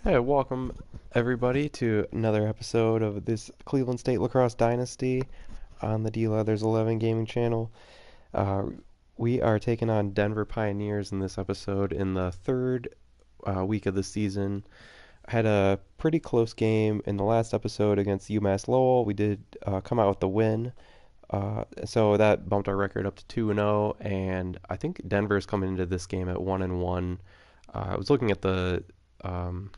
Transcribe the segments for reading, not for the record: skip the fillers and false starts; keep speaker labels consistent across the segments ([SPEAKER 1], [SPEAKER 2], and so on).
[SPEAKER 1] Hey, welcome everybody to another episode of this Cleveland State Lacrosse Dynasty on the D Leathers 11 gaming channel. Uh, we are taking on Denver Pioneers in this episode in the third week of the season. Had a pretty close game in the last episode against UMass Lowell. We did come out with the win, so that bumped our record up to 2-0, and I think Denver's coming into this game at 1-1. I was looking at the um,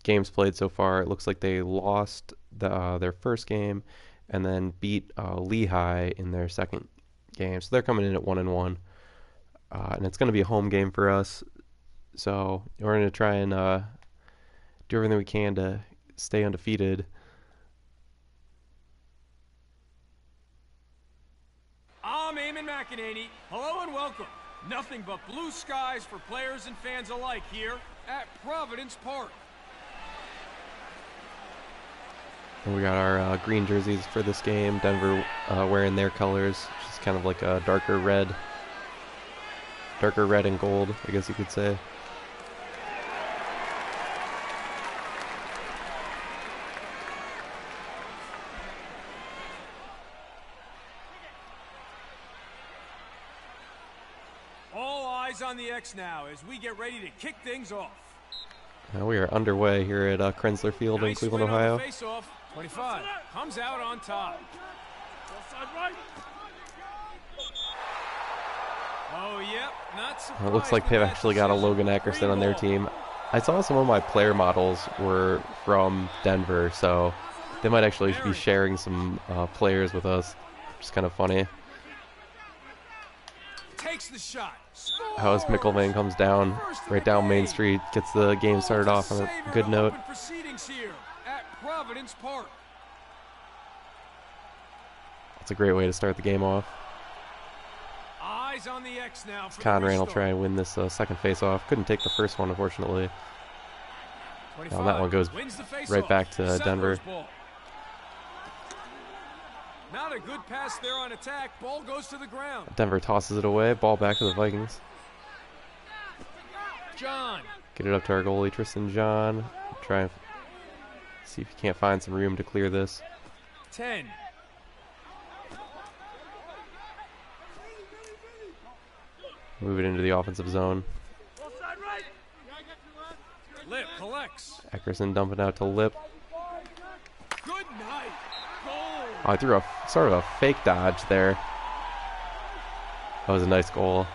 [SPEAKER 1] games played so far. It looks like they lost their first game and then beat Lehigh in their second game. So they're coming in at 1-1, and it's going to be a home game for us. So we're going to try and do everything we can to stay undefeated.
[SPEAKER 2] I'm Eamon McEnany. Hello and welcome. Nothing but blue skies for players and fans alike here at Providence Park.
[SPEAKER 1] And we got our green jerseys for this game. Denver wearing their colors, which is kind of like a darker red and gold, I guess you could say.
[SPEAKER 2] All eyes on the X now as we get ready to kick things off.
[SPEAKER 1] We are underway here at Krensler Field in Cleveland, Ohio.
[SPEAKER 2] Face-off. 25 comes out on top. Oh, yep, not surprised.
[SPEAKER 1] It looks like they've actually got a Logan Ackerson on their team. I saw some of my player models were from Denver, so they might actually be sharing some players with us, which is kind of funny.
[SPEAKER 2] Takes the shot.
[SPEAKER 1] How McElvain comes down, right down Main Street, gets the game started off on a good note.
[SPEAKER 2] Here at Providence Park.
[SPEAKER 1] That's a great way to start the game off.
[SPEAKER 2] Eyes on the X now.
[SPEAKER 1] Conran will try and win this second face-off. Couldn't take the first one, unfortunately. Now that one goes right back to Denver.
[SPEAKER 2] Not a good pass there on attack. Ball goes to the ground.
[SPEAKER 1] Denver tosses it away. Ball back to the Vikings.
[SPEAKER 2] John.
[SPEAKER 1] Get it up to our goalie, Tristan John. Try and see if he can't find some room to clear this.
[SPEAKER 2] 10.
[SPEAKER 1] Move it into the offensive zone.
[SPEAKER 2] Lip collects.
[SPEAKER 1] Ackerson dumping out to Lip.
[SPEAKER 2] Good night. Goal.
[SPEAKER 1] I threw a sort of a fake dodge there. That was a nice goal.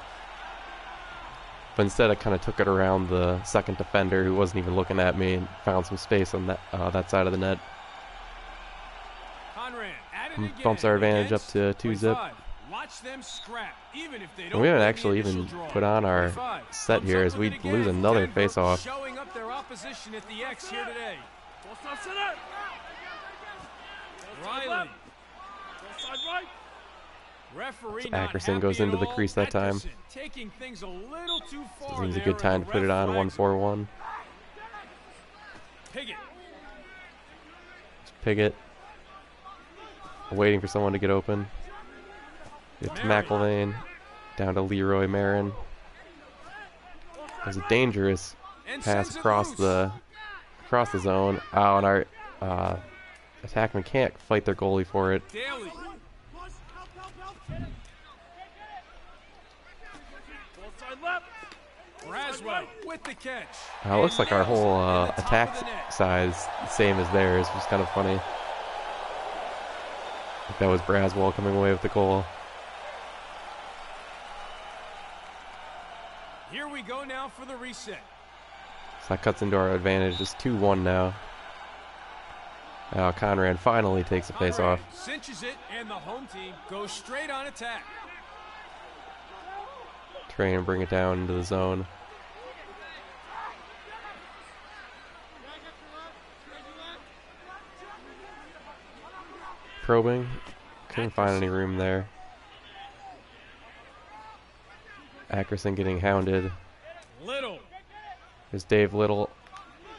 [SPEAKER 1] But instead I kind of took it around the second defender who wasn't even looking at me and found some space on that side of the net. Bumps our advantage up to 2-zip.
[SPEAKER 2] Watch them scrap, even if they
[SPEAKER 1] And
[SPEAKER 2] don't
[SPEAKER 1] we haven't actually even put on our set here as we lose another face-off.
[SPEAKER 2] Showing up their opposition at the X here today. Riley.
[SPEAKER 1] So Ackerson goes into the crease that time.
[SPEAKER 2] Taking things a little too far.
[SPEAKER 1] Seems a good time to put it on 1-4-1.
[SPEAKER 2] Piggott.
[SPEAKER 1] Piggott. Waiting for someone to get open. Get to McElvain. Down to Leroy Marin. It was a dangerous pass across the zone. Oh, and our attackman can't fight their goalie for it.
[SPEAKER 2] Daly. Braswell with the catch.
[SPEAKER 1] It looks like our whole attack side is the same as theirs, which is kind of funny. I think that was Braswell coming away with the goal.
[SPEAKER 2] Here we go now for the reset.
[SPEAKER 1] So that cuts into our advantage. It's 2-1 now. Conrad finally takes a face-off.
[SPEAKER 2] Cinches it, and the home team goes straight on attack.
[SPEAKER 1] Try and bring it down into the zone. Probing. Couldn't find any room there. Ackerson getting hounded.
[SPEAKER 2] Little.
[SPEAKER 1] There's Dave Little.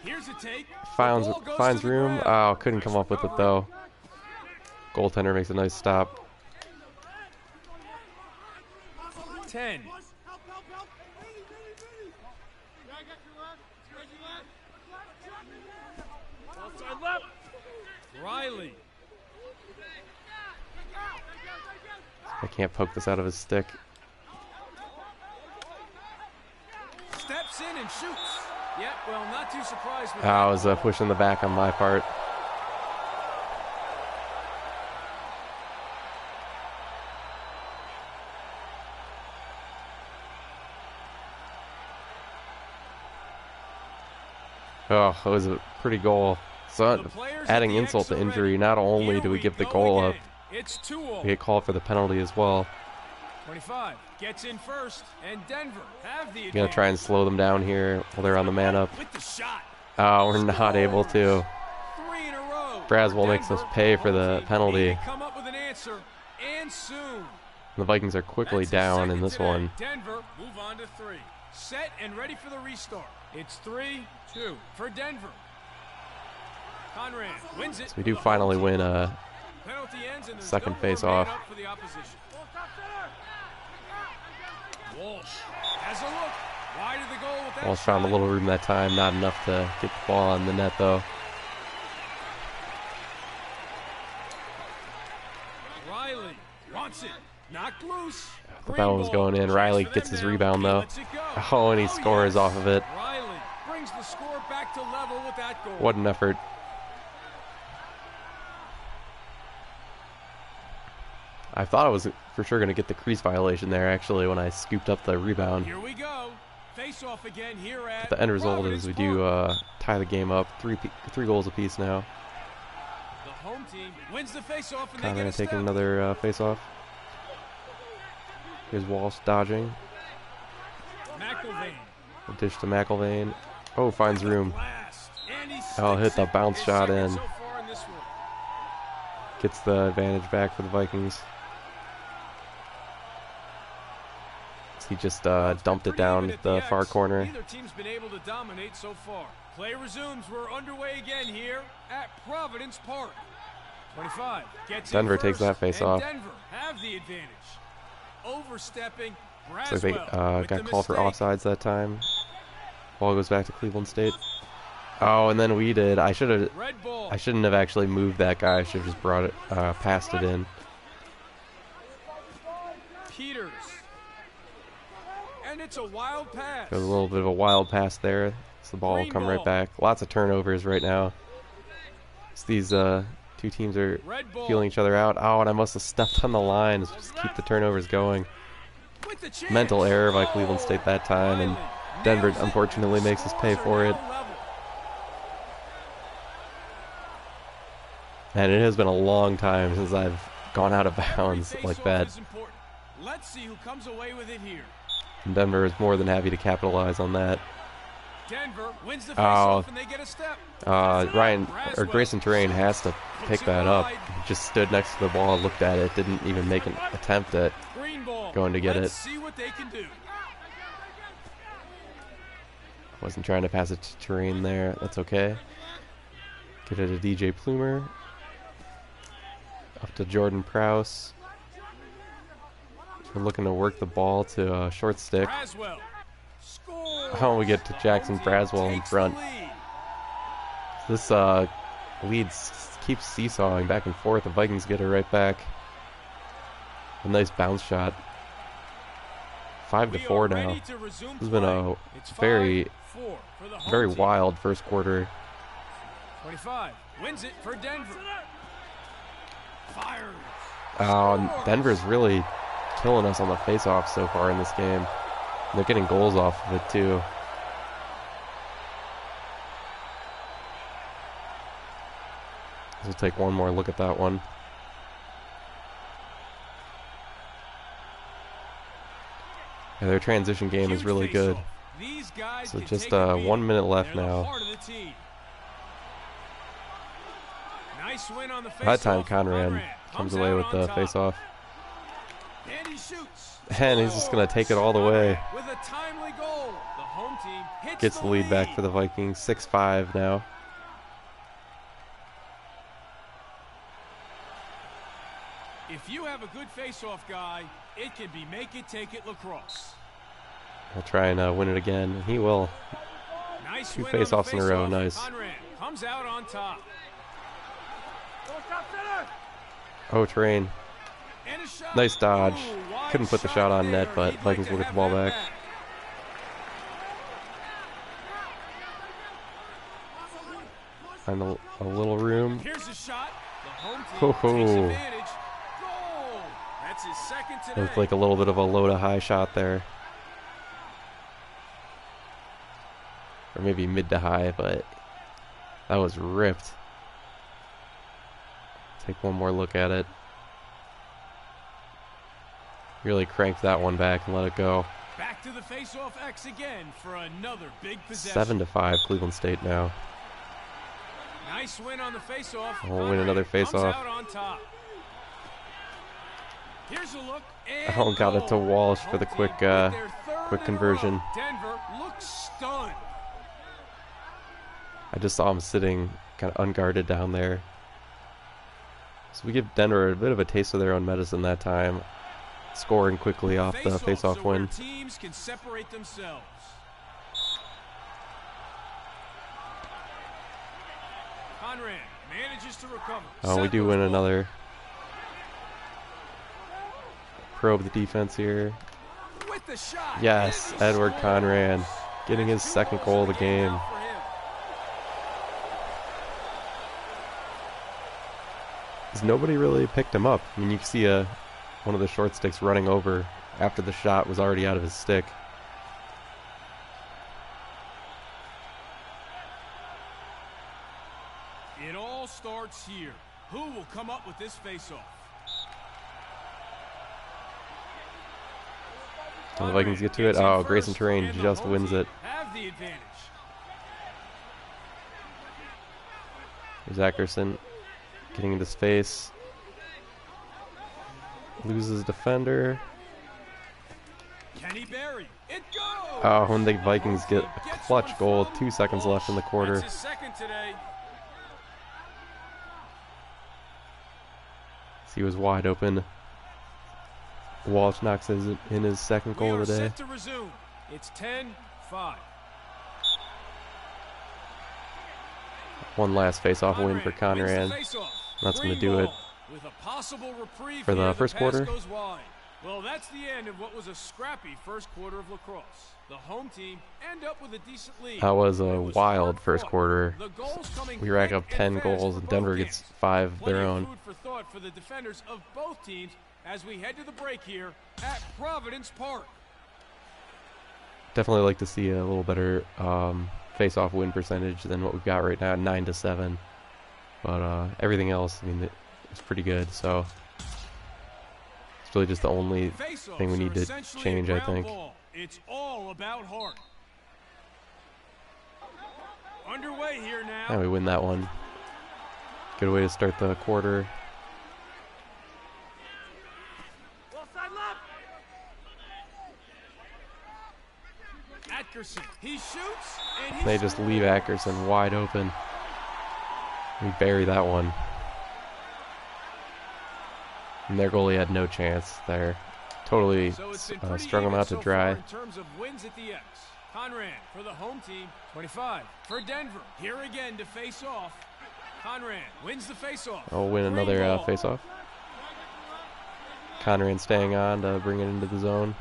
[SPEAKER 2] Here's a take.
[SPEAKER 1] Finds room. Oh, couldn't come up with it though. Goaltender makes a nice stop.
[SPEAKER 2] 10. Riley.
[SPEAKER 1] I can't poke this out of his stick.
[SPEAKER 2] Steps in and shoots. Yeah, well, not too surprised with
[SPEAKER 1] I
[SPEAKER 2] that.
[SPEAKER 1] was pushing the back on my part. Oh, it was a pretty goal. So, adding insult to injury, not only do we give the goal up,
[SPEAKER 2] It's 2-0.
[SPEAKER 1] we get called for the penalty as well.
[SPEAKER 2] 25 gets in first, and Denver have the advantage.
[SPEAKER 1] Gonna try and slow them down here while they're on the man up.
[SPEAKER 2] With the shot.
[SPEAKER 1] Oh, we're not able to.
[SPEAKER 2] 3 in a row.
[SPEAKER 1] Braswell makes us pay for the penalty.
[SPEAKER 2] Come up with an answer, and soon.
[SPEAKER 1] The Vikings are quickly
[SPEAKER 2] That's
[SPEAKER 1] down
[SPEAKER 2] the
[SPEAKER 1] in this
[SPEAKER 2] second today.
[SPEAKER 1] one.
[SPEAKER 2] Denver move on to 3. Set and ready for the restart. It's 3-2 for Denver. Conrad wins it.
[SPEAKER 1] So we do finally win a
[SPEAKER 2] Penalty ends and there's
[SPEAKER 1] second
[SPEAKER 2] no more
[SPEAKER 1] face-off.
[SPEAKER 2] man up for the opposition. Walsh has a look. Wide of the goal with that
[SPEAKER 1] Walsh found a
[SPEAKER 2] shot.
[SPEAKER 1] little room that time, not enough to get the ball on the net though.
[SPEAKER 2] Riley wants it. Knocked loose.
[SPEAKER 1] The ball was going in. Riley gets his rebound though. Oh, and he scores off of it.
[SPEAKER 2] Riley brings the score back to level with that goal.
[SPEAKER 1] What an effort. I thought I was for sure going to get the crease violation there, actually, when I scooped up the rebound.
[SPEAKER 2] Here we go. Face off again here at
[SPEAKER 1] But the end result is we do
[SPEAKER 2] Providence
[SPEAKER 1] tie the game up. Three goals apiece now.
[SPEAKER 2] Park. The home team wins the face off and they
[SPEAKER 1] Conrad
[SPEAKER 2] get a
[SPEAKER 1] taking
[SPEAKER 2] step.
[SPEAKER 1] another face off. Here's Walsh dodging.
[SPEAKER 2] McIlvain.
[SPEAKER 1] A dish to McIlvain. Oh, finds room.
[SPEAKER 2] Blast. And he
[SPEAKER 1] Oh, hit
[SPEAKER 2] sticks
[SPEAKER 1] the bounce
[SPEAKER 2] His
[SPEAKER 1] shot
[SPEAKER 2] second
[SPEAKER 1] in.
[SPEAKER 2] so far in this one.
[SPEAKER 1] Gets the advantage back for the Vikings. He just dumped it down at the far corner.
[SPEAKER 2] Neither team's been able to dominate so far. Play resumes. We're underway again here at Providence Park. 25 gets in
[SPEAKER 1] Denver takes
[SPEAKER 2] first,
[SPEAKER 1] that face
[SPEAKER 2] and
[SPEAKER 1] off.
[SPEAKER 2] Denver have the advantage. Overstepping.
[SPEAKER 1] Looks like they got called for offsides that time. Ball goes back to Cleveland State. Oh, and then we did. I shouldn't have actually moved that guy. I should have just brought it, passed it in.
[SPEAKER 2] Peters. And it's a wild pass.
[SPEAKER 1] There's a little bit of a wild pass there. So the ball will come right back. Lots of turnovers right now. So these two teams are feeling each other out. Oh, and I must have stepped on the line to just keep the turnovers going. Mental error by Cleveland State that time, and Denver unfortunately makes us pay for it. And it has been a long time since I've gone out of bounds like that.
[SPEAKER 2] Let's see who comes away with it here.
[SPEAKER 1] And Denver is more than happy to capitalize on that.
[SPEAKER 2] Denver wins the face-off and they get a step.
[SPEAKER 1] Grayson Terrain has to pick that up. He just stood next to the ball, looked at it, didn't even make an attempt at going to get it.
[SPEAKER 2] See what they can do.
[SPEAKER 1] Wasn't trying to pass it to Terrain there. That's okay. Get it to DJ Plumer. Up to Jordan Prowse. We're looking to work the ball to short stick. Oh, we get to Jackson Braswell in front. This lead keeps seesawing back and forth. The Vikings get it right back. A nice bounce shot. 5-4 now. This has been a very wild first quarter.
[SPEAKER 2] 25 wins it for Denver. Fires.
[SPEAKER 1] Oh, Denver's really killing us on the face-off so far in this game. They're getting goals off of it too. We'll take one more look at that one. Yeah, their transition game is really good. So just 1 minute left now. That time Conrad comes away with the face-off.
[SPEAKER 2] And he shoots.
[SPEAKER 1] And he's just going to take it all the way.
[SPEAKER 2] With a timely goal. The home team hits
[SPEAKER 1] Gets the lead back for the Vikings. 6-5 now.
[SPEAKER 2] If you have a good face-off guy, it can be make it, take it lacrosse.
[SPEAKER 1] He'll try and win it again. He will.
[SPEAKER 2] Nice
[SPEAKER 1] 2 face-offs in a row. Nice.
[SPEAKER 2] Conrad comes out on top.
[SPEAKER 1] Oh, Terrain.
[SPEAKER 2] And a shot.
[SPEAKER 1] Nice dodge.
[SPEAKER 2] Ooh, wide
[SPEAKER 1] Couldn't put the shot on net,
[SPEAKER 2] there.
[SPEAKER 1] but
[SPEAKER 2] He'd
[SPEAKER 1] Vikings
[SPEAKER 2] like
[SPEAKER 1] will
[SPEAKER 2] to
[SPEAKER 1] get the ball
[SPEAKER 2] have
[SPEAKER 1] back.
[SPEAKER 2] that
[SPEAKER 1] Find a little room.
[SPEAKER 2] Here's a shot. The home team
[SPEAKER 1] Ho
[SPEAKER 2] takes
[SPEAKER 1] ho.
[SPEAKER 2] advantage. Goal. That's his second today.
[SPEAKER 1] Looked like a little bit of a low to high shot there. Or maybe mid to high, but that was ripped. Take one more look at it. Really cranked that one back and let it go.
[SPEAKER 2] Back to the face-off X again for another big possession.
[SPEAKER 1] 7-5 Cleveland State now.
[SPEAKER 2] Nice win on the face-off.
[SPEAKER 1] We'll win another face-off.
[SPEAKER 2] Out on top. Here's a look.
[SPEAKER 1] Oh, got it to Walsh for the quick conversion.
[SPEAKER 2] Denver looks stunned.
[SPEAKER 1] I just saw him sitting kind of unguarded down there. So we give Denver a bit of a taste of their own medicine that time, scoring quickly off the face-off win.
[SPEAKER 2] Teams can separate themselves. Conrad manages to recover.
[SPEAKER 1] Oh, we do win another. Probe the defense here.
[SPEAKER 2] With the shot.
[SPEAKER 1] Yes, Edward Conrad getting his second goal of the game. Nobody really picked him up. I mean, you can see one of the short sticks running over after the shot was already out of his stick.
[SPEAKER 2] It all starts here. Who will come up with this face-off?
[SPEAKER 1] The Vikings get to it. Oh, Grayson Terrain just wins it.
[SPEAKER 2] Have the advantage.
[SPEAKER 1] Here's Ackerson getting into space. Loses defender.
[SPEAKER 2] Can he bury? It goes!
[SPEAKER 1] Oh, when the Vikings get a clutch goal, 2 seconds left in the quarter.
[SPEAKER 2] That's his second today.
[SPEAKER 1] He was wide open. Walsh knocks in his second goal of the day.
[SPEAKER 2] Set to resume. It's 10-5.
[SPEAKER 1] One last face-off win for Conrad. That's going to do it
[SPEAKER 2] with a possible reprieve
[SPEAKER 1] for the first quarter.
[SPEAKER 2] Well, that's the end of what was a scrappy first quarter of lacrosse. The home team end up with a decent lead.
[SPEAKER 1] That was a wild first quarter. We rack up 10 goals and Denver gets 5 of their own.
[SPEAKER 2] Food for thought for the defenders of both teams as we head to the break here at Providence Park.
[SPEAKER 1] Definitely like to see a little better face-off win percentage than what we've got right now, 9-7. But everything else, I mean, it's pretty good. So it's really just the only thing we need to change, I think.
[SPEAKER 2] It's all about heart. Underway here now.
[SPEAKER 1] And we win that one. Good way to start the quarter.
[SPEAKER 2] Atkerson, he shoots, and
[SPEAKER 1] they just leave Ackerson wide open. We bury that one. And their goalie had no chance there. Totally strung him out to dry.
[SPEAKER 2] In terms of wins at the X. Conrad for the home team, 25 for Denver. Here again to face off. Conrad wins the face-off.
[SPEAKER 1] Oh, win another face-off. Conrad staying on to bring it into the zone.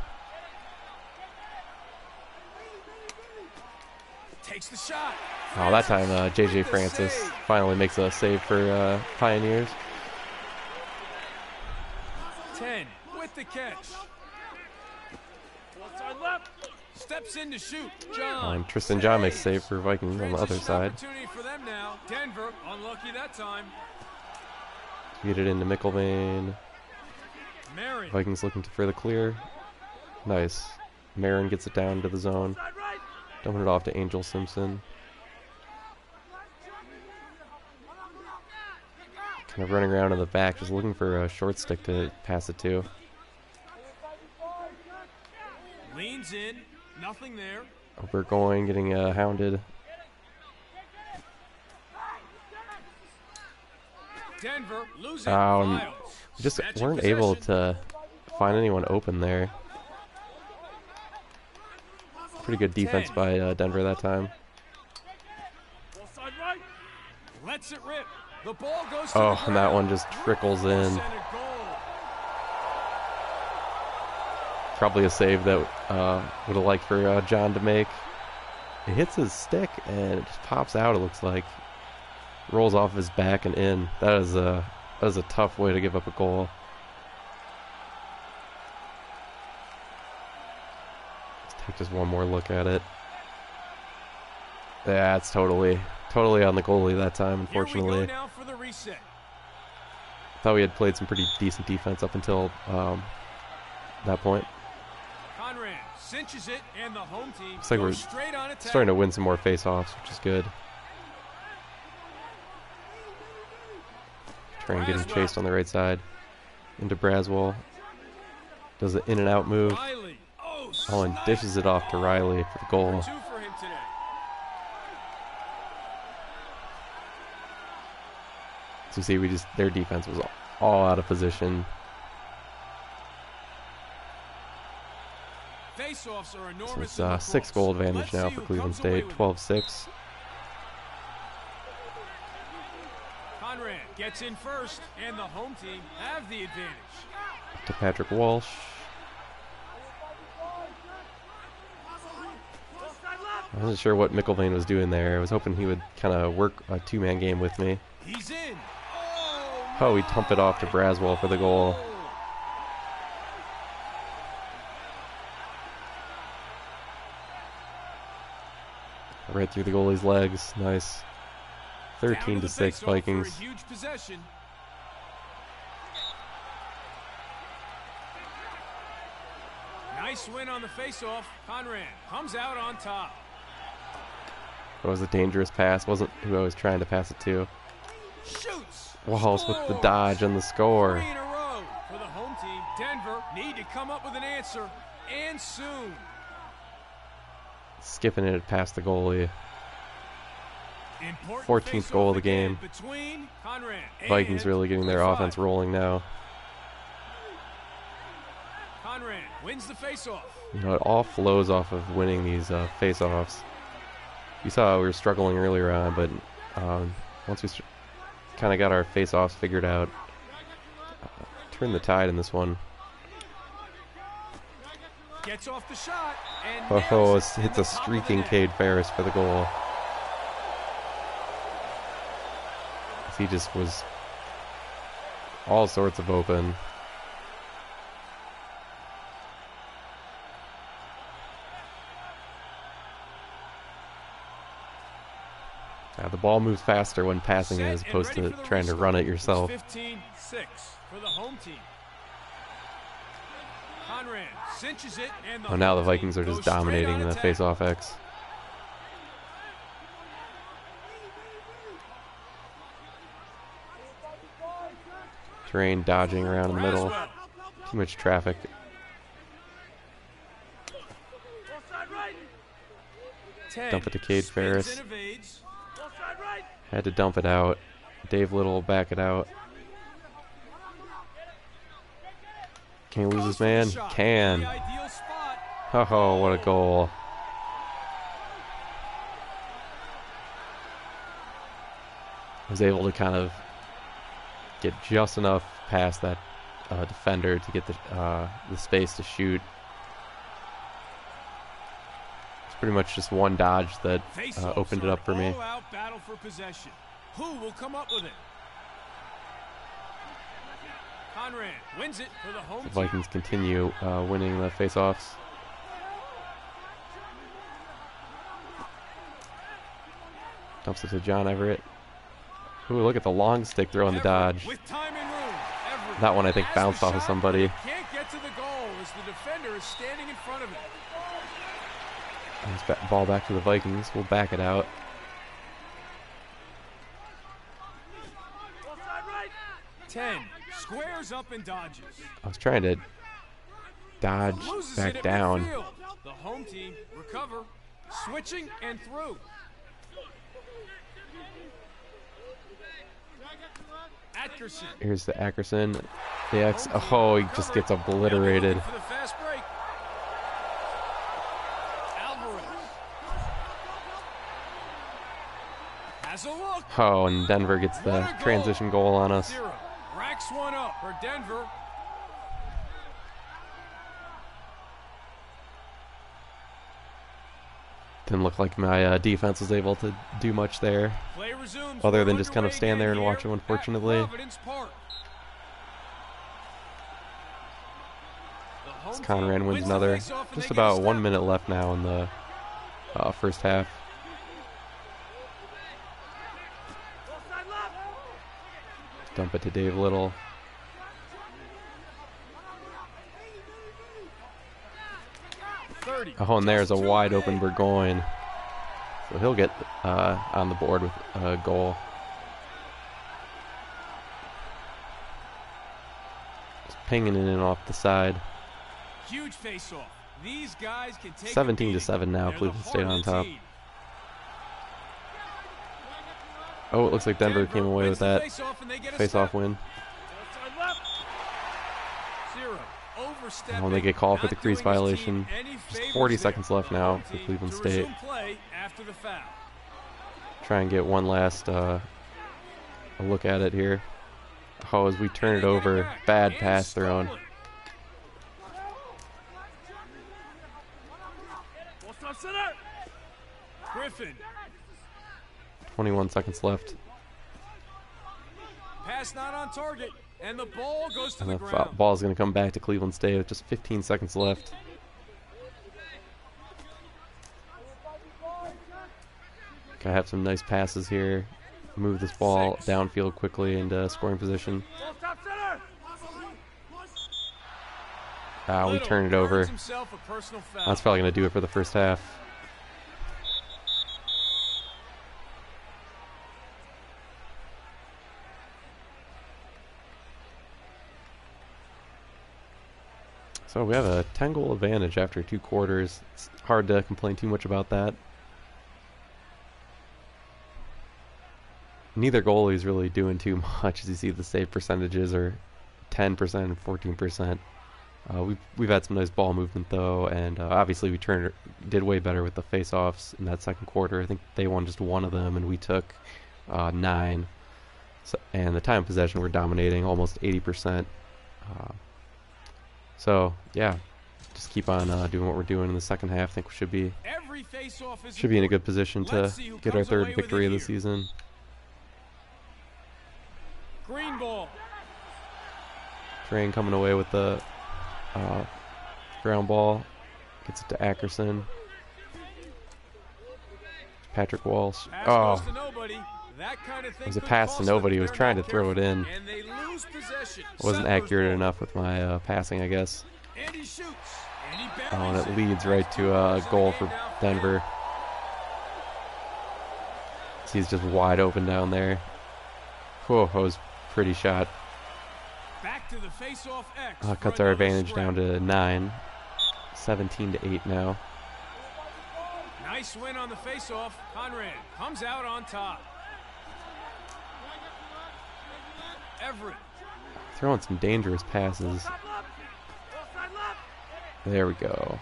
[SPEAKER 2] Takes the shot.
[SPEAKER 1] Oh, that time J.J. Francis finally makes a save for Pioneers.
[SPEAKER 2] 10 with the catch. Steps in to shoot. John.
[SPEAKER 1] And Tristan John makes a save for Vikings on the other side.
[SPEAKER 2] Opportunity for them now. Denver unlucky that time.
[SPEAKER 1] Get it into McIlvain.
[SPEAKER 2] Marin.
[SPEAKER 1] Vikings looking for the clear. Nice. Marin gets it down to the zone. Dumping it off to Angel Simpson. Kind of running around in the back, just looking for a short stick to pass it to.
[SPEAKER 2] Leans in, nothing there.
[SPEAKER 1] Overgoing, getting hounded.
[SPEAKER 2] Denver losing.
[SPEAKER 1] We just weren't able to find anyone open there. Pretty good defense by Denver that time.
[SPEAKER 2] Lets it rip. The ball goes to
[SPEAKER 1] Oh,
[SPEAKER 2] the
[SPEAKER 1] and that
[SPEAKER 2] ground.
[SPEAKER 1] one just trickles in.
[SPEAKER 2] Center goal.
[SPEAKER 1] Probably a save that would have liked for John to make. It hits his stick and it just pops out, it looks like. Rolls off his back and in. That is a tough way to give up a goal. Let's take just one more look at it. Yeah, it's totally on the goalie that time, unfortunately.
[SPEAKER 2] Here we go now for the reset.
[SPEAKER 1] Thought we had played some pretty decent defense up until that point.
[SPEAKER 2] Conrad cinches it, and the home team
[SPEAKER 1] Looks like we're
[SPEAKER 2] goes straight on attack.
[SPEAKER 1] starting to win some more face-offs, which is good. Train getting chased on the right side. Into Braswell. Does an in and out move.
[SPEAKER 2] Riley.
[SPEAKER 1] Oh, and dishes it off to Riley for the goal.
[SPEAKER 2] 2 for him today.
[SPEAKER 1] So you see, their defense was all out of position.
[SPEAKER 2] Face-offs are
[SPEAKER 1] So
[SPEAKER 2] enormous.
[SPEAKER 1] it's 6-goal advantage now for Cleveland State, 12-6.
[SPEAKER 2] Conrad gets in first, and the home team have the advantage.
[SPEAKER 1] To Patrick Walsh. I wasn't sure what McIlvain was doing there. I was hoping he would kind of work a two-man game with me.
[SPEAKER 2] He's in.
[SPEAKER 1] Oh, he dumped it off to Braswell for the goal. Right through the goalie's legs. Nice. 13-6 Vikings.
[SPEAKER 2] Huge possession. Nice win on the face-off. Conrad comes out on top.
[SPEAKER 1] That was a dangerous pass. Wasn't who I was trying to pass it to.
[SPEAKER 2] Shoots.
[SPEAKER 1] Walsh with the dodge and the score.
[SPEAKER 2] 3 in a row for the home team. Denver need to come up with an answer, and soon.
[SPEAKER 1] Skipping it past the goalie.
[SPEAKER 2] Important
[SPEAKER 1] 14th goal of the game.
[SPEAKER 2] Between Conrad
[SPEAKER 1] Vikings
[SPEAKER 2] and
[SPEAKER 1] really getting their
[SPEAKER 2] the
[SPEAKER 1] offense rolling now.
[SPEAKER 2] Conrad wins the face-off.
[SPEAKER 1] You know, it all flows off of winning these face-offs. You saw we were struggling earlier on, but once we kind of got our face-offs figured out, turned the tide in this one.
[SPEAKER 2] Gets off the shot and
[SPEAKER 1] Oh,
[SPEAKER 2] nails
[SPEAKER 1] it hits
[SPEAKER 2] in
[SPEAKER 1] a
[SPEAKER 2] the top of the
[SPEAKER 1] streaking
[SPEAKER 2] net.
[SPEAKER 1] Cade Ferris for the goal. He just was all sorts of open. The ball moves faster when passing it as
[SPEAKER 2] Set and
[SPEAKER 1] opposed
[SPEAKER 2] ready
[SPEAKER 1] to
[SPEAKER 2] for the
[SPEAKER 1] trying to
[SPEAKER 2] restart.
[SPEAKER 1] run it
[SPEAKER 2] It's
[SPEAKER 1] yourself.
[SPEAKER 2] 15-6 for the home team. Conrad cinches it, and the
[SPEAKER 1] Oh, now the
[SPEAKER 2] home
[SPEAKER 1] Vikings
[SPEAKER 2] team
[SPEAKER 1] are just
[SPEAKER 2] goes straight
[SPEAKER 1] dominating
[SPEAKER 2] on
[SPEAKER 1] the
[SPEAKER 2] attack.
[SPEAKER 1] face-off X. Terrain dodging around in the middle.
[SPEAKER 2] Braswell.
[SPEAKER 1] Too much traffic.
[SPEAKER 2] 10.
[SPEAKER 1] Dump it to Cade
[SPEAKER 2] Spins
[SPEAKER 1] Ferris.
[SPEAKER 2] and evades.
[SPEAKER 1] Had to dump it out. Dave Little will back it out. Can he lose his man?
[SPEAKER 2] Shot.
[SPEAKER 1] Can.
[SPEAKER 2] The ideal spot.
[SPEAKER 1] Oh, what a goal. Was able to kind of get just enough past that defender to get the space to shoot. It's pretty much just one dodge that
[SPEAKER 2] Face-offs
[SPEAKER 1] opened it
[SPEAKER 2] are
[SPEAKER 1] up for me.
[SPEAKER 2] all-out battle for possession. Who will come up with it? Conrad wins it for the home
[SPEAKER 1] The
[SPEAKER 2] team.
[SPEAKER 1] Vikings continue winning the face-offs. Dumps it to John Everett. Ooh, look at the long stick throw on the
[SPEAKER 2] Everett
[SPEAKER 1] dodge.
[SPEAKER 2] with time and room. Everett
[SPEAKER 1] That one I think
[SPEAKER 2] has
[SPEAKER 1] bounced
[SPEAKER 2] the
[SPEAKER 1] off of
[SPEAKER 2] shot,
[SPEAKER 1] somebody.
[SPEAKER 2] but can't get to the goal as the defender is standing in front of it.
[SPEAKER 1] And it's ball back to the Vikings. We'll back it out.
[SPEAKER 2] Ten squares up and dodges.
[SPEAKER 1] I was trying to dodge
[SPEAKER 2] Loses
[SPEAKER 1] back
[SPEAKER 2] it at
[SPEAKER 1] down.
[SPEAKER 2] midfield. The home team recover, switching and through. Atkerson.
[SPEAKER 1] Here's the Ackerson. The X. Oh, he just gets obliterated.
[SPEAKER 2] For the fast break. Alvarez Has a look.
[SPEAKER 1] Oh, and Denver gets the transition goal on us.
[SPEAKER 2] Zero. Racks one up for Denver.
[SPEAKER 1] Didn't look like my defense was able to do much there,
[SPEAKER 2] Play resumes.
[SPEAKER 1] other than just kind of stand there and watch them, unfortunately. As Conran wins another. Just about 1 minute left now in the first half. Dump it to Dave Little. Oh, and there's a wide open Burgoyne. So he'll get on the board with a goal. Just pinging it in off the side.
[SPEAKER 2] Huge face-off. These guys can take
[SPEAKER 1] 17-7 now, Cleveland State on top. Oh, it looks like Denver came away with that face-off win. Oh, and they get called for the crease violation. Just 40 seconds left now for Cleveland State. Try and get one last look at it here. Oh, as we turn it over, bad pass thrown.
[SPEAKER 2] Griffin.
[SPEAKER 1] 21 seconds left.
[SPEAKER 2] Pass not on target, and the ball goes to
[SPEAKER 1] And
[SPEAKER 2] the
[SPEAKER 1] the
[SPEAKER 2] ground.
[SPEAKER 1] ball is going to come back to Cleveland State with just 15 seconds left. Gotta have some nice passes here. Move this ball downfield quickly into scoring position. We turn it over. That's probably going to do it for the first half. So we have a 10-goal advantage after 2 quarters. It's hard to complain too much about that. Neither goalie is really doing too much, as you see the save percentages are 10% and 14%. We've had some nice ball movement though, and obviously we did way better with the face-offs in that second quarter. I think they won just 1 of them, and we took 9. So, and the time of possession we're dominating, almost 80%. So yeah, just keep on doing what we're doing in the second half. I think we should be in a good position to get our 3rd victory of the season.
[SPEAKER 2] Green ball.
[SPEAKER 1] Train coming away with the ground ball, gets it to Ackerson. Patrick Walsh. Oh, it was a pass to nobody. He was trying to throw it in. Wasn't accurate enough with my passing, I guess. Oh, and it leads right to a goal for Denver. He's just wide open down there. Whoa, that was a pretty shot. Cuts our advantage down to 9. 17-8 now.
[SPEAKER 2] Nice win on the face-off. Conrad comes out on top. Everett.
[SPEAKER 1] Throwing some dangerous passes. There we go.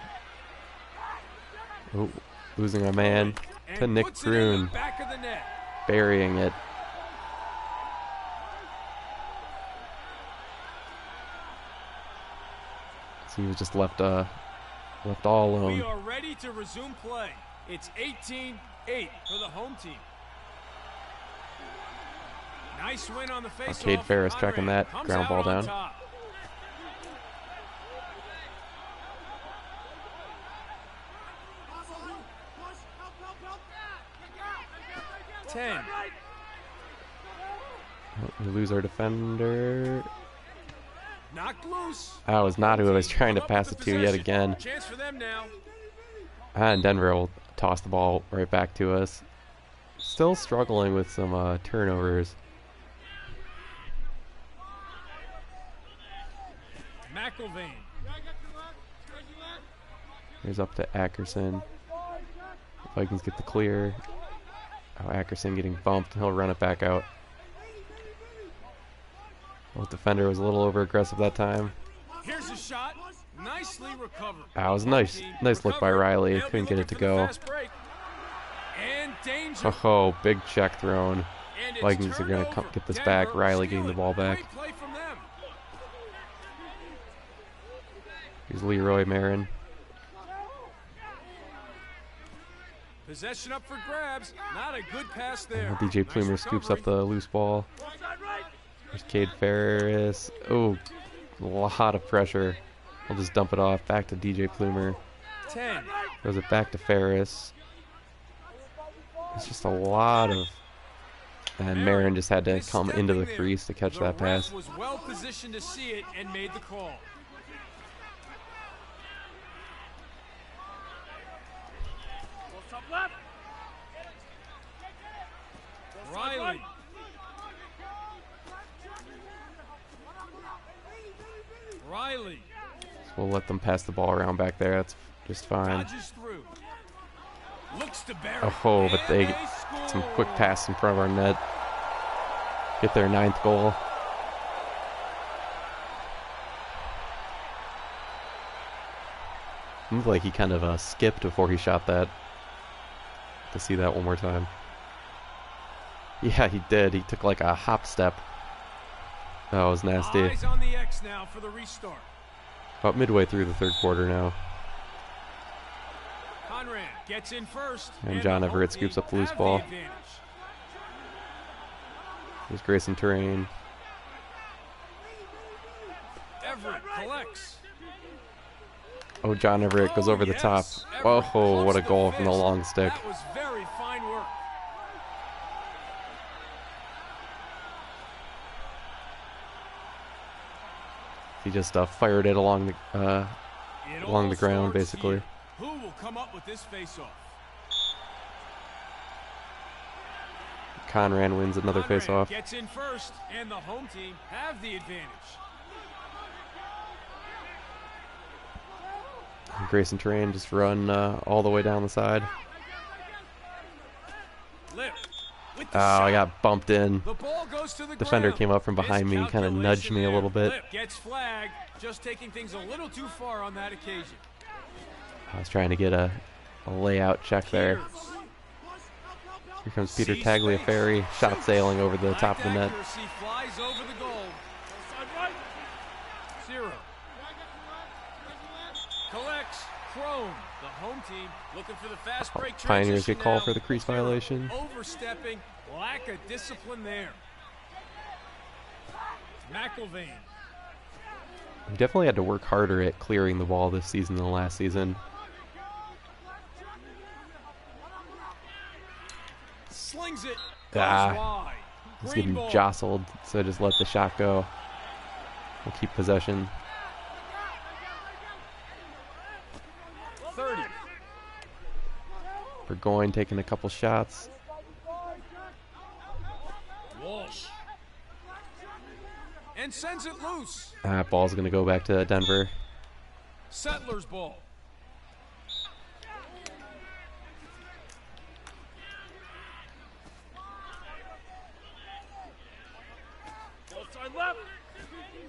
[SPEAKER 1] Oh, losing our man to Nick Kroon. Burying it. So he was just left all alone.
[SPEAKER 2] We are ready to resume play. It's 18-8 for the home team. Nice win on the face-off.
[SPEAKER 1] Cade Ferris tracking that ground ball down.
[SPEAKER 2] Top. 10.
[SPEAKER 1] We lose our defender.
[SPEAKER 2] Knocked loose.
[SPEAKER 1] That was not who I was trying to pass it to yet again.
[SPEAKER 2] Chance for them now.
[SPEAKER 1] And Denver will toss the ball right back to us. Still struggling with some turnovers.
[SPEAKER 2] McIlvain.
[SPEAKER 1] Here's up to Ackerson. Vikings get the clear. Oh, Ackerson getting bumped. He'll run it back out. Well, the defender was a little over aggressive that time.
[SPEAKER 2] Here's a shot. Nicely recovered.
[SPEAKER 1] That was nice look by Riley. Couldn't get it to go.
[SPEAKER 2] And danger.
[SPEAKER 1] Oh, big check thrown.
[SPEAKER 2] And it's
[SPEAKER 1] Vikings are going to
[SPEAKER 2] turnover.
[SPEAKER 1] get this
[SPEAKER 2] Denver
[SPEAKER 1] back. Riley
[SPEAKER 2] steal
[SPEAKER 1] getting the
[SPEAKER 2] it.
[SPEAKER 1] ball back.
[SPEAKER 2] Great play from them.
[SPEAKER 1] Here's Leroy Marin.
[SPEAKER 2] Possession up for grabs. Not a good pass there.
[SPEAKER 1] DJ Plumer
[SPEAKER 2] Nice
[SPEAKER 1] scoops up
[SPEAKER 2] recovery.
[SPEAKER 1] the loose ball. There's Cade Ferris. Oh, a lot of pressure. We'll just dump it off. Back to DJ Plumer.
[SPEAKER 2] 10.
[SPEAKER 1] Throws it back to Ferris. It's just a lot of... And Marin just had to come into the crease to catch that pass.
[SPEAKER 2] The ref was well positioned to see it and made the call. Riley. Riley.
[SPEAKER 1] We'll let them pass the ball around back there. That's just fine.
[SPEAKER 2] Dodges through. Looks to bury.
[SPEAKER 1] Oh, but they
[SPEAKER 2] And
[SPEAKER 1] get some
[SPEAKER 2] score.
[SPEAKER 1] quick pass in front of our net. Get their 9th goal. Seems like he kind of skipped before he shot that. To see that one more time. Yeah, he did. He took like a hop step. That was nasty.
[SPEAKER 2] Eyes on the X now for the restart.
[SPEAKER 1] About midway through the 3rd quarter now.
[SPEAKER 2] Conrad gets in first.
[SPEAKER 1] And John
[SPEAKER 2] the home
[SPEAKER 1] Everett
[SPEAKER 2] team
[SPEAKER 1] scoops up the loose
[SPEAKER 2] have
[SPEAKER 1] ball.
[SPEAKER 2] advantage.
[SPEAKER 1] There's Grayson Terrain.
[SPEAKER 2] Everett collects.
[SPEAKER 1] Oh, John Everett goes over the top.
[SPEAKER 2] Yes.
[SPEAKER 1] Oh,
[SPEAKER 2] Everett
[SPEAKER 1] what a
[SPEAKER 2] close
[SPEAKER 1] goal
[SPEAKER 2] to
[SPEAKER 1] from the
[SPEAKER 2] fist.
[SPEAKER 1] long stick.
[SPEAKER 2] That was very fine work.
[SPEAKER 1] He just fired it along the
[SPEAKER 2] It
[SPEAKER 1] along
[SPEAKER 2] all
[SPEAKER 1] the ground,
[SPEAKER 2] starts
[SPEAKER 1] basically.
[SPEAKER 2] here. Who will come up with this face-off?
[SPEAKER 1] Conran wins another
[SPEAKER 2] Conrad
[SPEAKER 1] face-off.
[SPEAKER 2] gets in first, and the home team have the advantage.
[SPEAKER 1] Grayson Terrain just run all the way down the side.
[SPEAKER 2] Lip with the
[SPEAKER 1] Oh,
[SPEAKER 2] shot.
[SPEAKER 1] I got bumped in.
[SPEAKER 2] The ball goes to the
[SPEAKER 1] Defender
[SPEAKER 2] ground.
[SPEAKER 1] came up from behind me, kind of nudged me a little bit.
[SPEAKER 2] Lip gets flagged, just taking things a little too far on that occasion.
[SPEAKER 1] I was trying to get a layout check there.
[SPEAKER 2] Peters.
[SPEAKER 1] Here comes Peter
[SPEAKER 2] Sees
[SPEAKER 1] Tagliaferri,
[SPEAKER 2] space.
[SPEAKER 1] shot
[SPEAKER 2] Shoots.
[SPEAKER 1] sailing over the top of the net.
[SPEAKER 2] Accuracy flies over the goal. 0. Collects. Crone, the home team, looking for the fast break
[SPEAKER 1] Pioneers
[SPEAKER 2] transition
[SPEAKER 1] get called
[SPEAKER 2] now.
[SPEAKER 1] for the crease
[SPEAKER 2] 0.
[SPEAKER 1] violation.
[SPEAKER 2] Overstepping, lack of discipline there. McIlvain.
[SPEAKER 1] We definitely had to work harder at clearing the ball this season than last season.
[SPEAKER 2] Slings it. Goes
[SPEAKER 1] Ah,
[SPEAKER 2] wide.
[SPEAKER 1] He's
[SPEAKER 2] Green
[SPEAKER 1] getting
[SPEAKER 2] ball.
[SPEAKER 1] jostled, so just let the shot go. We'll keep possession.
[SPEAKER 2] 30.
[SPEAKER 1] Burgoyne taking a couple shots.
[SPEAKER 2] Walsh. And sends it loose.
[SPEAKER 1] That ball's going to go back to Denver.
[SPEAKER 2] Settlers ball.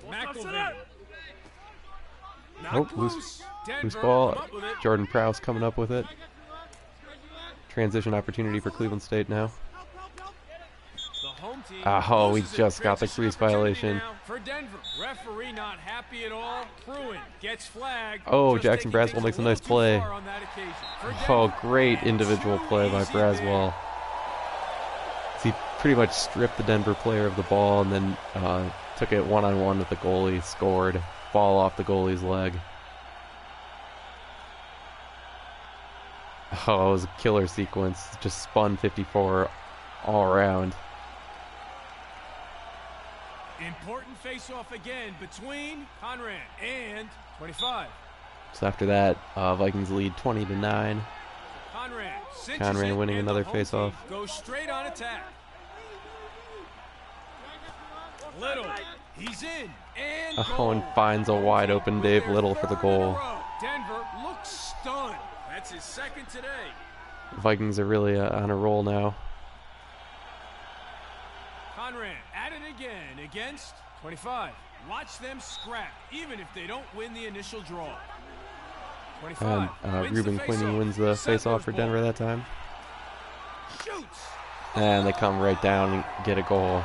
[SPEAKER 2] McIlvain.
[SPEAKER 1] Oh,
[SPEAKER 2] Knocked
[SPEAKER 1] loose
[SPEAKER 2] loose. Denver
[SPEAKER 1] Loose ball.
[SPEAKER 2] come up with it.
[SPEAKER 1] Jordan Prowse coming up with it. Transition opportunity for Cleveland State now.
[SPEAKER 2] The home team
[SPEAKER 1] Oh, we
[SPEAKER 2] loses it.
[SPEAKER 1] just got the
[SPEAKER 2] Transition
[SPEAKER 1] crease
[SPEAKER 2] opportunity
[SPEAKER 1] violation.
[SPEAKER 2] now for Denver. Referee not happy at all. Pruitt gets flagged.
[SPEAKER 1] Oh,
[SPEAKER 2] Just
[SPEAKER 1] Jackson
[SPEAKER 2] taking
[SPEAKER 1] Braswell
[SPEAKER 2] things
[SPEAKER 1] makes a
[SPEAKER 2] little
[SPEAKER 1] nice
[SPEAKER 2] too
[SPEAKER 1] play.
[SPEAKER 2] far on that occasion. For
[SPEAKER 1] Oh,
[SPEAKER 2] Denver.
[SPEAKER 1] great
[SPEAKER 2] And
[SPEAKER 1] individual
[SPEAKER 2] too
[SPEAKER 1] play by
[SPEAKER 2] easy there.
[SPEAKER 1] Braswell. He pretty much stripped the Denver player of the ball and then took it one-on-one with the goalie, scored. Ball off the goalie's leg. Oh, it was a killer sequence. Just spun 54 all around.
[SPEAKER 2] Important face-off again between Conrad and 25.
[SPEAKER 1] So after that, Vikings lead 20-9.
[SPEAKER 2] Conrad cinches
[SPEAKER 1] Conrad
[SPEAKER 2] it,
[SPEAKER 1] winning
[SPEAKER 2] and the
[SPEAKER 1] another
[SPEAKER 2] home
[SPEAKER 1] face-off.
[SPEAKER 2] team goes straight on attack. Little, he's in, and
[SPEAKER 1] Oh, and
[SPEAKER 2] goal.
[SPEAKER 1] finds a wide open
[SPEAKER 2] With
[SPEAKER 1] Dave
[SPEAKER 2] their
[SPEAKER 1] Little for the
[SPEAKER 2] third in a
[SPEAKER 1] goal.
[SPEAKER 2] row. Denver looks stunned. That's his second today.
[SPEAKER 1] Vikings are really on a roll now.
[SPEAKER 2] Conrad at it again against 25. Watch them scrap, even if they don't win the initial draw. 25.
[SPEAKER 1] And
[SPEAKER 2] wins
[SPEAKER 1] Ruben
[SPEAKER 2] the
[SPEAKER 1] Quinney
[SPEAKER 2] faceoff.
[SPEAKER 1] wins the
[SPEAKER 2] Settlers
[SPEAKER 1] face-off for
[SPEAKER 2] ball.
[SPEAKER 1] Denver that time.
[SPEAKER 2] Shoots.
[SPEAKER 1] And they come right down and get a goal.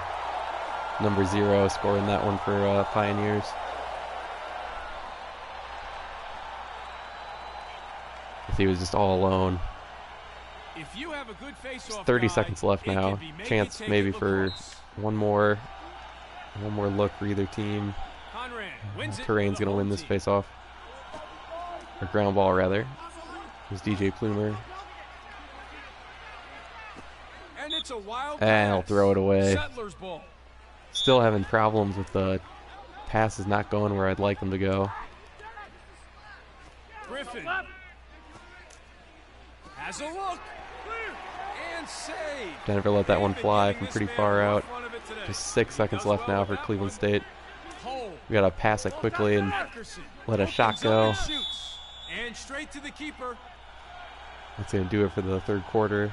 [SPEAKER 1] Number 0 scoring that one for Pioneers. If he was just all alone.
[SPEAKER 2] If you have a good face-off
[SPEAKER 1] 30
[SPEAKER 2] guy,
[SPEAKER 1] seconds left
[SPEAKER 2] it
[SPEAKER 1] now.
[SPEAKER 2] can be make
[SPEAKER 1] Chance
[SPEAKER 2] it take
[SPEAKER 1] maybe
[SPEAKER 2] it
[SPEAKER 1] for
[SPEAKER 2] lacrosse.
[SPEAKER 1] one more look for either team.
[SPEAKER 2] Conrad wins it for
[SPEAKER 1] Terrain's
[SPEAKER 2] the
[SPEAKER 1] gonna
[SPEAKER 2] home
[SPEAKER 1] win this
[SPEAKER 2] team.
[SPEAKER 1] face-off. Or ground ball rather. It was DJ Plumer.
[SPEAKER 2] And it's a wild
[SPEAKER 1] And he'll
[SPEAKER 2] pass.
[SPEAKER 1] throw it away.
[SPEAKER 2] Settlers ball.
[SPEAKER 1] Still having problems with the passes not going where I'd like them to go.
[SPEAKER 2] Griffin has a look and save.
[SPEAKER 1] Denver let that one
[SPEAKER 2] They've been
[SPEAKER 1] fly
[SPEAKER 2] giving
[SPEAKER 1] from
[SPEAKER 2] this
[SPEAKER 1] pretty
[SPEAKER 2] man
[SPEAKER 1] far
[SPEAKER 2] more
[SPEAKER 1] out.
[SPEAKER 2] fun of it today.
[SPEAKER 1] Just 6
[SPEAKER 2] He
[SPEAKER 1] seconds
[SPEAKER 2] does
[SPEAKER 1] left
[SPEAKER 2] well
[SPEAKER 1] now
[SPEAKER 2] with
[SPEAKER 1] for
[SPEAKER 2] that
[SPEAKER 1] Cleveland
[SPEAKER 2] one.
[SPEAKER 1] State.
[SPEAKER 2] Hole.
[SPEAKER 1] We gotta pass it quickly and
[SPEAKER 2] Atkerson
[SPEAKER 1] let a shot
[SPEAKER 2] opens up
[SPEAKER 1] go.
[SPEAKER 2] and shoots. And straight to the keeper.
[SPEAKER 1] That's gonna do it for the third quarter.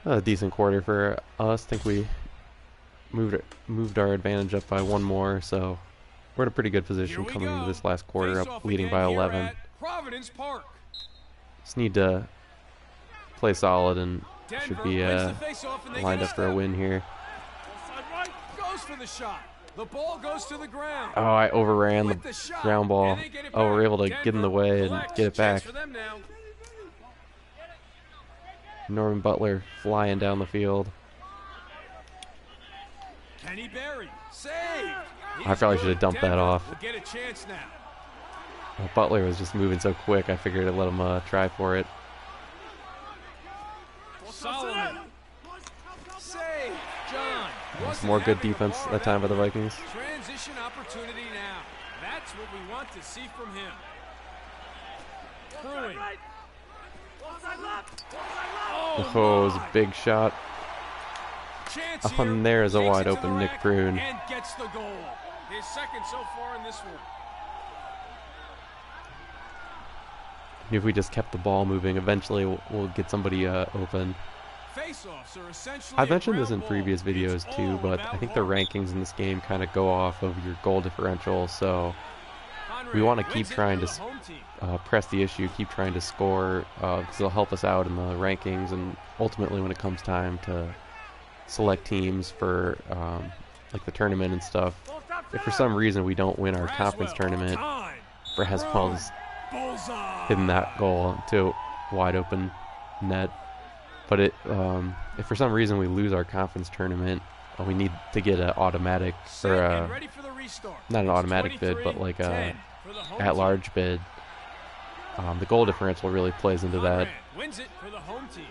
[SPEAKER 1] A decent quarter for us. Think we moved our advantage up by one more, so we're in a pretty good
[SPEAKER 2] Here
[SPEAKER 1] position
[SPEAKER 2] we
[SPEAKER 1] coming into
[SPEAKER 2] go.
[SPEAKER 1] this last quarter,
[SPEAKER 2] Face-off
[SPEAKER 1] up leading
[SPEAKER 2] again
[SPEAKER 1] by
[SPEAKER 2] here
[SPEAKER 1] 11.
[SPEAKER 2] at Providence Park.
[SPEAKER 1] Just need to play solid and
[SPEAKER 2] Denver
[SPEAKER 1] should be
[SPEAKER 2] wins the face-off and they
[SPEAKER 1] lined
[SPEAKER 2] get
[SPEAKER 1] up for a win here.
[SPEAKER 2] Side right, goes for the shot. The ball goes to the ground.
[SPEAKER 1] Oh, I overran
[SPEAKER 2] With
[SPEAKER 1] the
[SPEAKER 2] shot,
[SPEAKER 1] ground ball.
[SPEAKER 2] and they get it
[SPEAKER 1] Oh, we're
[SPEAKER 2] back.
[SPEAKER 1] able to get in the
[SPEAKER 2] Denver
[SPEAKER 1] way and
[SPEAKER 2] collects.
[SPEAKER 1] get it
[SPEAKER 2] Chance
[SPEAKER 1] back.
[SPEAKER 2] for them now.
[SPEAKER 1] Norman Butler flying down the field.
[SPEAKER 2] Kenny Berry saved.
[SPEAKER 1] I probably should have dumped that off.
[SPEAKER 2] Will get a chance now.
[SPEAKER 1] Well, Butler was just moving so quick, I figured I'd let him try for it.
[SPEAKER 2] Solomon. Save. John.
[SPEAKER 1] Some more good defense that time by the Vikings.
[SPEAKER 2] Transition opportunity now. That's what we want to see from him. Pruitt.
[SPEAKER 1] Oh, it was a big shot.
[SPEAKER 2] Chance
[SPEAKER 1] Oh,
[SPEAKER 2] here.
[SPEAKER 1] and there's a
[SPEAKER 2] Takes
[SPEAKER 1] wide
[SPEAKER 2] it to the
[SPEAKER 1] open Nick
[SPEAKER 2] rack
[SPEAKER 1] Prune.
[SPEAKER 2] And gets the goal. His second so far in this one.
[SPEAKER 1] If we just kept the ball moving, eventually we'll get somebody open.
[SPEAKER 2] Face-offs are essentially
[SPEAKER 1] I've
[SPEAKER 2] a
[SPEAKER 1] mentioned this
[SPEAKER 2] ground
[SPEAKER 1] in
[SPEAKER 2] ball.
[SPEAKER 1] previous videos
[SPEAKER 2] It's
[SPEAKER 1] too,
[SPEAKER 2] all
[SPEAKER 1] but
[SPEAKER 2] about
[SPEAKER 1] I think the
[SPEAKER 2] heart.
[SPEAKER 1] rankings in this game kind of go off of your goal differential, so
[SPEAKER 2] Conrad
[SPEAKER 1] we want to
[SPEAKER 2] wins
[SPEAKER 1] keep
[SPEAKER 2] it
[SPEAKER 1] trying
[SPEAKER 2] for
[SPEAKER 1] to
[SPEAKER 2] the home team.
[SPEAKER 1] press the issue, keep trying to score, because it'll help us out in the rankings, and ultimately when it comes time to select teams for like the tournament and stuff, if for some reason we don't win our conference
[SPEAKER 2] Braswell,
[SPEAKER 1] tournament,
[SPEAKER 2] time.
[SPEAKER 1] Braswell is
[SPEAKER 2] Bullseye.
[SPEAKER 1] hitting that goal to wide open net. But if for some reason we lose our conference tournament, we need to get an automatic,
[SPEAKER 2] Set
[SPEAKER 1] or
[SPEAKER 2] and ready for the restart.
[SPEAKER 1] not an
[SPEAKER 2] It's
[SPEAKER 1] automatic bid, but like
[SPEAKER 2] 23-10
[SPEAKER 1] a
[SPEAKER 2] for the home
[SPEAKER 1] at-large bid. The goal differential really plays into
[SPEAKER 2] team.
[SPEAKER 1] that.
[SPEAKER 2] Conrad wins it for the home team.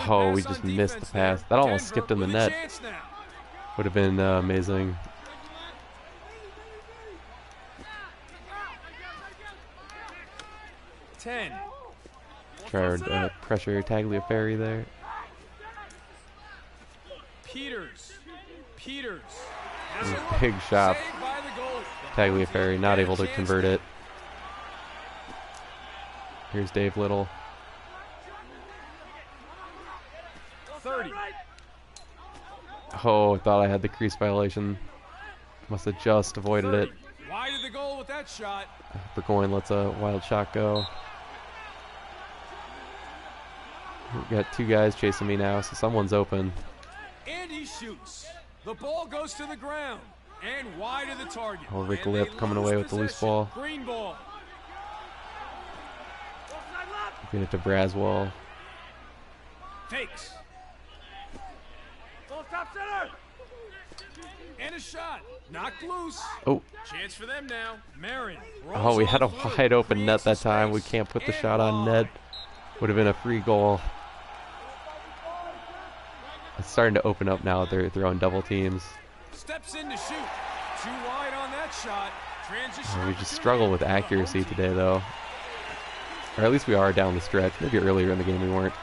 [SPEAKER 1] Oh, we just missed the pass. That almost skipped in the net. Would have been amazing. Try to pressure Tagliaferri there.
[SPEAKER 2] Peters.
[SPEAKER 1] Big shot.
[SPEAKER 2] Saved by the goalie.
[SPEAKER 1] Tagliaferri not
[SPEAKER 2] Get a
[SPEAKER 1] able to
[SPEAKER 2] chance
[SPEAKER 1] convert
[SPEAKER 2] now.
[SPEAKER 1] it. Here's Dave Little.
[SPEAKER 2] 30.
[SPEAKER 1] Oh, I thought I had the crease violation. Must have just avoided it.
[SPEAKER 2] 30. Wide of the goal with that shot.
[SPEAKER 1] Burgoyne lets a wild shot go. We got two guys chasing me now, so someone's open.
[SPEAKER 2] And he shoots. The ball goes to the ground and wide of the target.
[SPEAKER 1] Oh, Rick
[SPEAKER 2] And they
[SPEAKER 1] Lip coming
[SPEAKER 2] lose
[SPEAKER 1] away with the loose
[SPEAKER 2] possession.
[SPEAKER 1] ball.
[SPEAKER 2] Green ball.
[SPEAKER 1] Get it to Braswell.
[SPEAKER 2] Fakes. And a shot. Knocked loose.
[SPEAKER 1] Oh,
[SPEAKER 2] Chance for them now. Marin.
[SPEAKER 1] oh, we had a wide open net that time. We can't put the shot on net. Would have been a free goal. It's starting to open up now. They're throwing double teams.
[SPEAKER 2] Steps in to shoot. Too wide on that shot. Transition.
[SPEAKER 1] We just struggle with accuracy today, though. Or at least we are down the stretch. Maybe earlier in the game we weren't.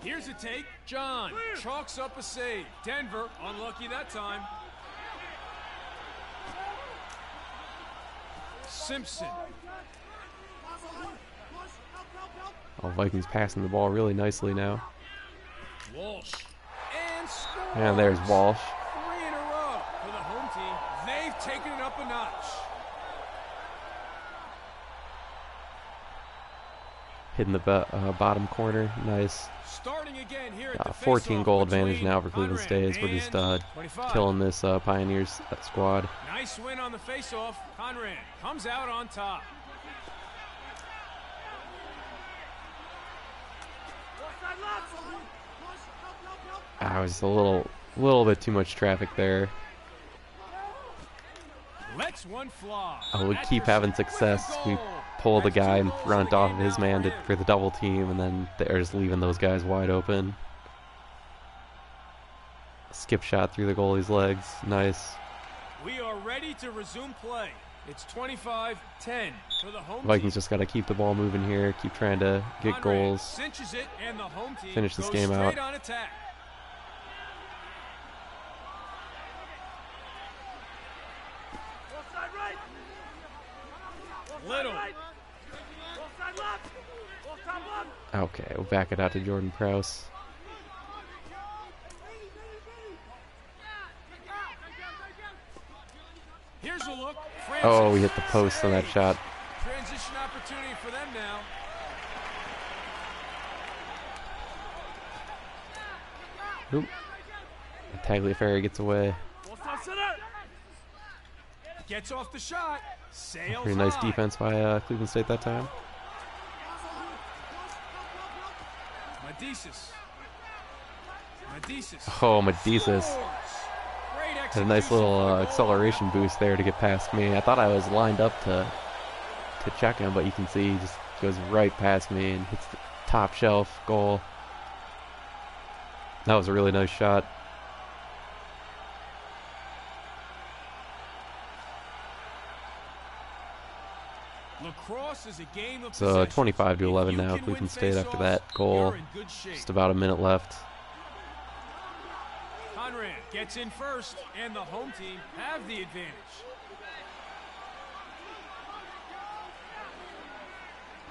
[SPEAKER 2] Here's a take. John chalks up a save. Denver unlucky that time. Simpson.
[SPEAKER 1] Oh, Vikings passing the ball really nicely now.
[SPEAKER 2] Walsh. And scores.
[SPEAKER 1] And there's Walsh.
[SPEAKER 2] 3 in a row for the home team. They've taken it up a notch.
[SPEAKER 1] Hitting the bottom corner. Nice.
[SPEAKER 2] Starting again here at the
[SPEAKER 1] 14 goal advantage
[SPEAKER 2] between
[SPEAKER 1] now for Cleveland
[SPEAKER 2] Conrad
[SPEAKER 1] State. We're just
[SPEAKER 2] and 25.
[SPEAKER 1] killing this Pioneers squad.
[SPEAKER 2] Nice win on the faceoff. Conrad comes out on top.
[SPEAKER 1] Was a little bit too much traffic there.
[SPEAKER 2] Lets one fly.
[SPEAKER 1] We keep having success. We pull the guy in front off of his man for the double team, and then they're just leaving those guys wide open. Skip shot through the goalie's legs. Nice.
[SPEAKER 2] We are ready to resume play. It's 25-10 for the home
[SPEAKER 1] Vikings
[SPEAKER 2] team.
[SPEAKER 1] just got to keep the ball moving here. Keep trying to get
[SPEAKER 2] Conrad
[SPEAKER 1] goals.
[SPEAKER 2] cinches it, and the home team
[SPEAKER 1] Finish this
[SPEAKER 2] goes
[SPEAKER 1] game out.
[SPEAKER 2] straight on attack. Little.
[SPEAKER 1] Okay, we'll back it out to Jordan Prowse.
[SPEAKER 2] Here's a look.
[SPEAKER 1] Oh, we hit the post on that shot.
[SPEAKER 2] Transition opportunity for them now.
[SPEAKER 1] Oop. Tagliaferri gets away.
[SPEAKER 2] Gets off the shot. Sails
[SPEAKER 1] Pretty nice
[SPEAKER 2] high.
[SPEAKER 1] defense by Cleveland State that time.
[SPEAKER 2] Medicis.
[SPEAKER 1] Oh, Medicis
[SPEAKER 2] Great
[SPEAKER 1] had a nice
[SPEAKER 2] execution
[SPEAKER 1] little
[SPEAKER 2] for the goal.
[SPEAKER 1] acceleration boost there to get past me. I thought I was lined up to check him, but you can see he just goes right past me and hits the top shelf goal. That was a really nice shot.
[SPEAKER 2] Lacrosse is a game of
[SPEAKER 1] So
[SPEAKER 2] possession.
[SPEAKER 1] 25-11
[SPEAKER 2] If you
[SPEAKER 1] now.
[SPEAKER 2] can
[SPEAKER 1] Cleveland
[SPEAKER 2] win
[SPEAKER 1] State after
[SPEAKER 2] faceoffs,
[SPEAKER 1] that goal.
[SPEAKER 2] you're in good shape.
[SPEAKER 1] Just about a minute left.
[SPEAKER 2] Conrad gets in first, and the home team have the advantage.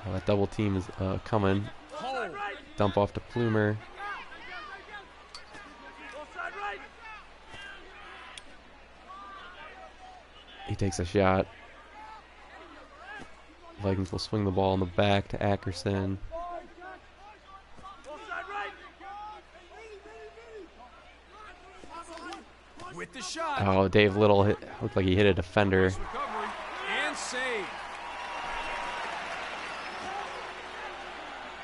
[SPEAKER 1] That double team is coming.
[SPEAKER 2] Hold.
[SPEAKER 1] Dump off to Plumer. He takes a shot. Vikings will swing the ball in the back to Ackerson.
[SPEAKER 2] With the shot.
[SPEAKER 1] Oh, Dave Little looked like he hit a defender.
[SPEAKER 2] Nice recovery and save.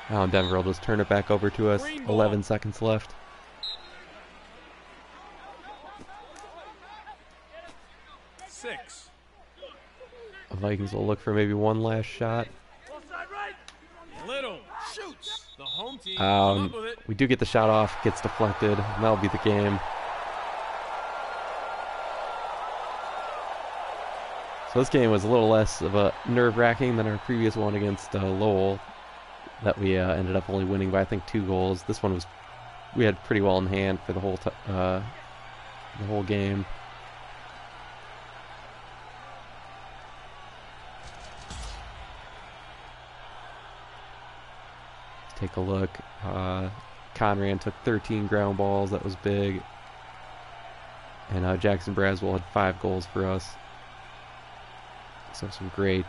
[SPEAKER 1] Now Denver will just turn it back over to us.
[SPEAKER 2] Green ball.
[SPEAKER 1] 11 seconds left.
[SPEAKER 2] Six.
[SPEAKER 1] The Vikings will look for maybe one last shot.
[SPEAKER 2] Little shoots. The home team come up with it.
[SPEAKER 1] We do get the shot off, gets deflected, and that'll be the game. So this game was a little less of a nerve-wracking than our previous one against Lowell, that we ended up only winning by I think 2 goals. This one we had pretty well in hand for the whole game. Take a look. Conran took 13 ground balls. That was big. And Jackson Braswell had 5 goals for us. So some great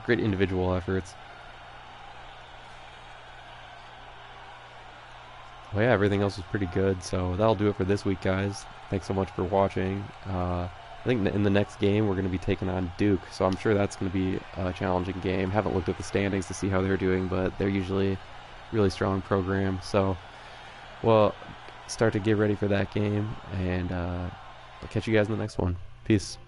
[SPEAKER 1] individual efforts. Well, yeah, everything else was pretty good. So that'll do it for this week, guys. Thanks so much for watching. I think in the next game we're going to be taking on Duke, so I'm sure that's going to be a challenging game. Haven't looked at the standings to see how they're doing, but they're usually a really strong program. So we'll start to get ready for that game, and I'll catch you guys in the next one. Peace.